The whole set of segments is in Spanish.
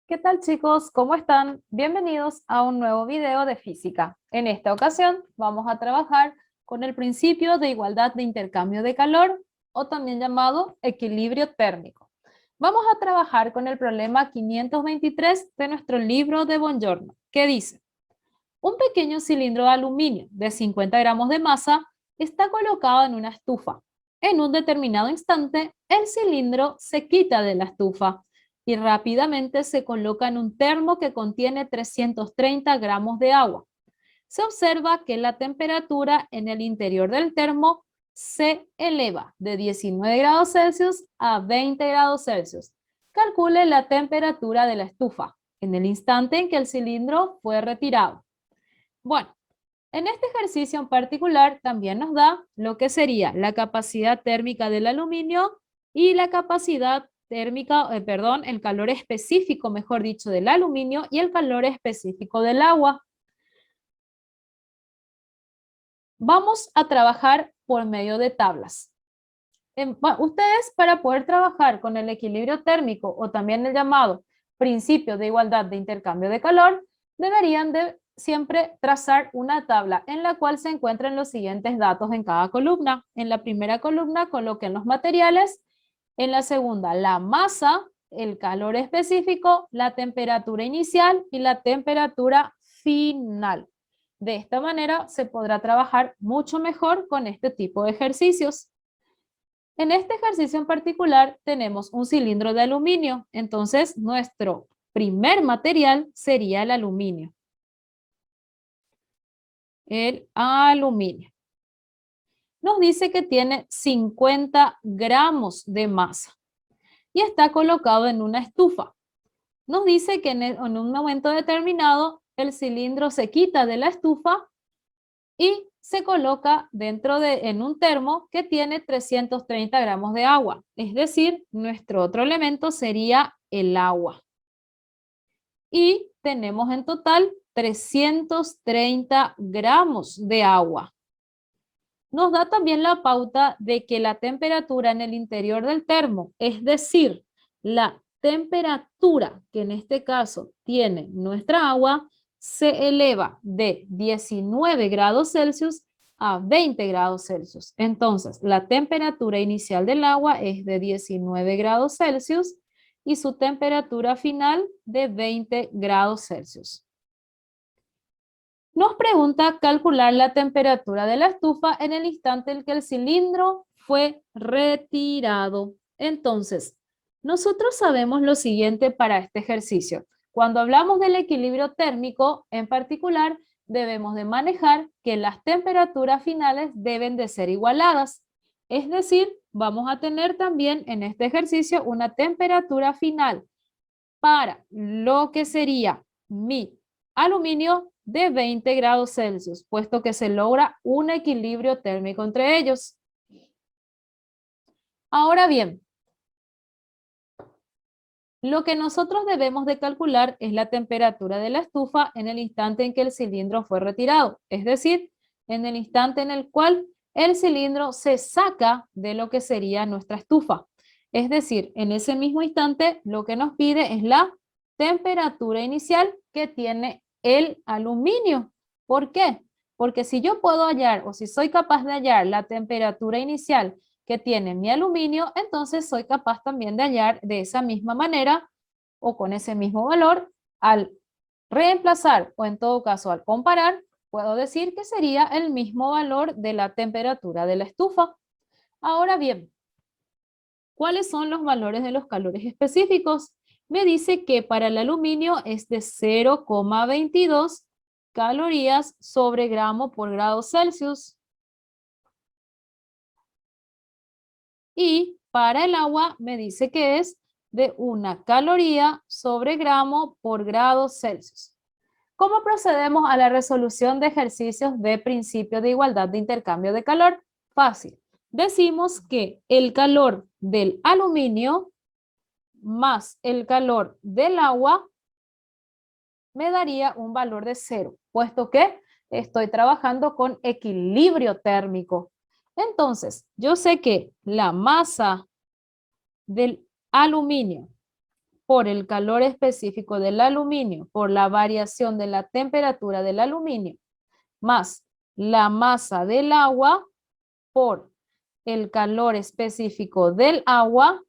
¿Qué tal chicos? ¿Cómo están? Bienvenidos a un nuevo video de física. En esta ocasión vamos a trabajar con el principio de igualdad de intercambio de calor o también llamado equilibrio térmico. Vamos a trabajar con el problema 523 de nuestro libro de Bongiorno, que dice: un pequeño cilindro de aluminio de 50 gramos de masa está colocado en una estufa. En un determinado instante, el cilindro se quita de la estufa y rápidamente se coloca en un termo que contiene 330 gramos de agua. Se observa que la temperatura en el interior del termo se eleva de 19 grados Celsius a 20 grados Celsius. Calcule la temperatura de la estufa en el instante en que el cilindro fue retirado. Bueno, en este ejercicio en particular también nos da lo que sería la capacidad térmica del aluminio y la capacidad térmica, el calor específico, mejor dicho, del aluminio y el calor específico del agua. Vamos a trabajar por medio de tablas. Ustedes, para poder trabajar con el equilibrio térmico o también el llamado principio de igualdad de intercambio de calor, deberían de siempre trazar una tabla en la cual se encuentran los siguientes datos en cada columna. En la primera columna coloquen los materiales, en la segunda la masa, el calor específico, la temperatura inicial y la temperatura final. De esta manera se podrá trabajar mucho mejor con este tipo de ejercicios. En este ejercicio en particular tenemos un cilindro de aluminio, entonces nuestro primer material sería el aluminio. El aluminio. Nos dice que tiene 50 gramos de masa y está colocado en una estufa. Nos dice que en un momento determinado el cilindro se quita de la estufa y se coloca en un termo que tiene 330 gramos de agua. Es decir, nuestro otro elemento sería el agua. Y tenemos en total 330 gramos de agua. Nos da también la pauta de que la temperatura en el interior del termo, es decir, la temperatura que en este caso tiene nuestra agua, se eleva de 19 grados Celsius a 20 grados Celsius. Entonces, la temperatura inicial del agua es de 19 grados Celsius y su temperatura final de 20 grados Celsius. Nos pregunta calcular la temperatura de la estufa en el instante en que el cilindro fue retirado. Entonces, nosotros sabemos lo siguiente para este ejercicio. Cuando hablamos del equilibrio térmico, en particular, debemos de manejar que las temperaturas finales deben de ser igualadas. Es decir, vamos a tener también en este ejercicio una temperatura final para lo que sería mi aluminio de 20 grados Celsius, puesto que se logra un equilibrio térmico entre ellos. Ahora bien, lo que nosotros debemos de calcular es la temperatura de la estufa en el instante en que el cilindro fue retirado, es decir, en el instante en el cual el cilindro se saca de lo que sería nuestra estufa. Es decir, en ese mismo instante lo que nos pide es la temperatura inicial que tiene el aluminio. ¿Por qué? Porque si yo puedo hallar o si soy capaz de hallar la temperatura inicial que tiene mi aluminio, entonces soy capaz también de hallar de esa misma manera o con ese mismo valor al reemplazar o en todo caso al comparar, puedo decir que sería el mismo valor de la temperatura de la estufa. Ahora bien, ¿cuáles son los valores de los calores específicos? Me dice que para el aluminio es de 0,22 calorías sobre gramo por grado Celsius. Y para el agua me dice que es de 1 caloría sobre gramo por grado Celsius. ¿Cómo procedemos a la resolución de ejercicios de principio de igualdad de intercambio de calor? Fácil. Decimos que el calor del aluminio más el calor del agua me daría un valor de 0, puesto que estoy trabajando con equilibrio térmico. Entonces, yo sé que la masa del aluminio por el calor específico del aluminio, por la variación de la temperatura del aluminio, más la masa del agua por el calor específico del agua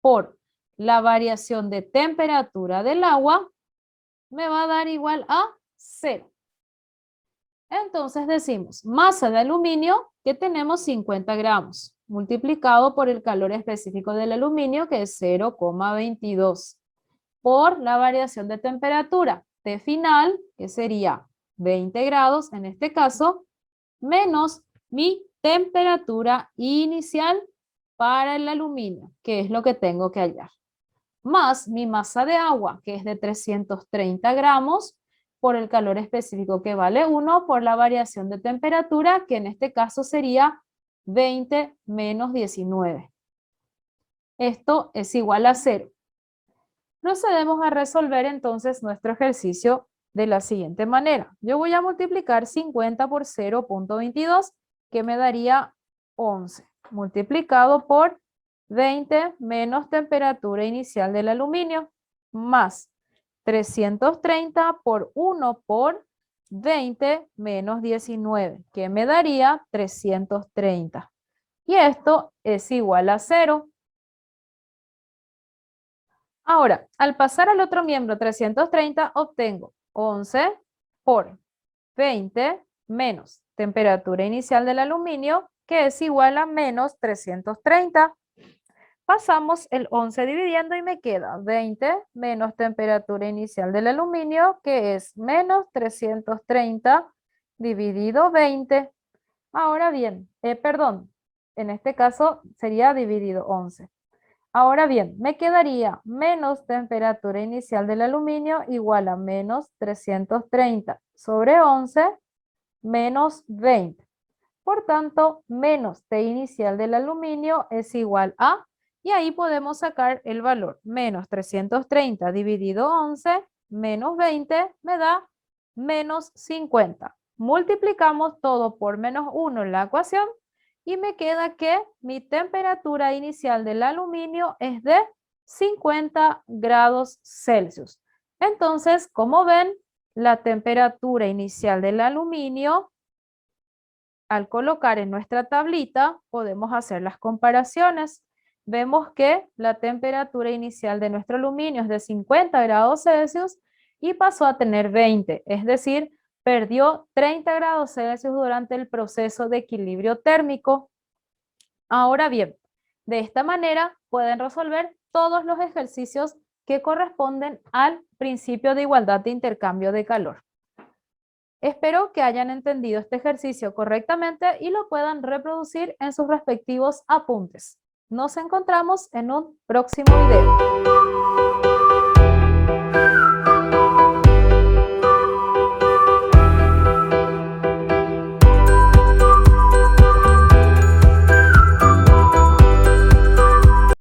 por la variación de temperatura del agua, me va a dar igual a 0. Entonces decimos masa de aluminio que tenemos 50 gramos multiplicado por el calor específico del aluminio que es 0,22 por la variación de temperatura T final que sería 20 grados en este caso menos mi temperatura inicial para el aluminio que es lo que tengo que hallar más mi masa de agua que es de 330 gramos por el calor específico que vale 1 por la variación de temperatura, que en este caso sería 20 menos 19. Esto es igual a 0. Procedemos a resolver entonces nuestro ejercicio de la siguiente manera. Yo voy a multiplicar 50 por 0,22, que me daría 11, multiplicado por 20 menos temperatura inicial del aluminio, más 330 por 1 por 20 menos 19, que me daría 330. Y esto es igual a 0. Ahora, al pasar al otro miembro 330, obtengo 11 por 20 menos temperatura inicial del aluminio, que es igual a menos 330. Pasamos el 11 dividiendo y me queda 20 menos temperatura inicial del aluminio, que es menos 330 dividido 20. Ahora bien, perdón, en este caso sería dividido 11. Ahora bien, me quedaría menos temperatura inicial del aluminio igual a menos 330 sobre 11 menos 20. Por tanto, menos T inicial del aluminio es igual a, y ahí podemos sacar el valor, menos 330 dividido 11 menos 20 me da menos 50. Multiplicamos todo por menos 1 en la ecuación y me queda que mi temperatura inicial del aluminio es de 50 grados Celsius. Entonces, como ven, la temperatura inicial del aluminio, al colocar en nuestra tablita, podemos hacer las comparaciones. Vemos que la temperatura inicial de nuestro aluminio es de 50 grados Celsius y pasó a tener 20, es decir, perdió 30 grados Celsius durante el proceso de equilibrio térmico. Ahora bien, de esta manera pueden resolver todos los ejercicios que corresponden al principio de igualdad de intercambio de calor. Espero que hayan entendido este ejercicio correctamente y lo puedan reproducir en sus respectivos apuntes. Nos encontramos en un próximo video.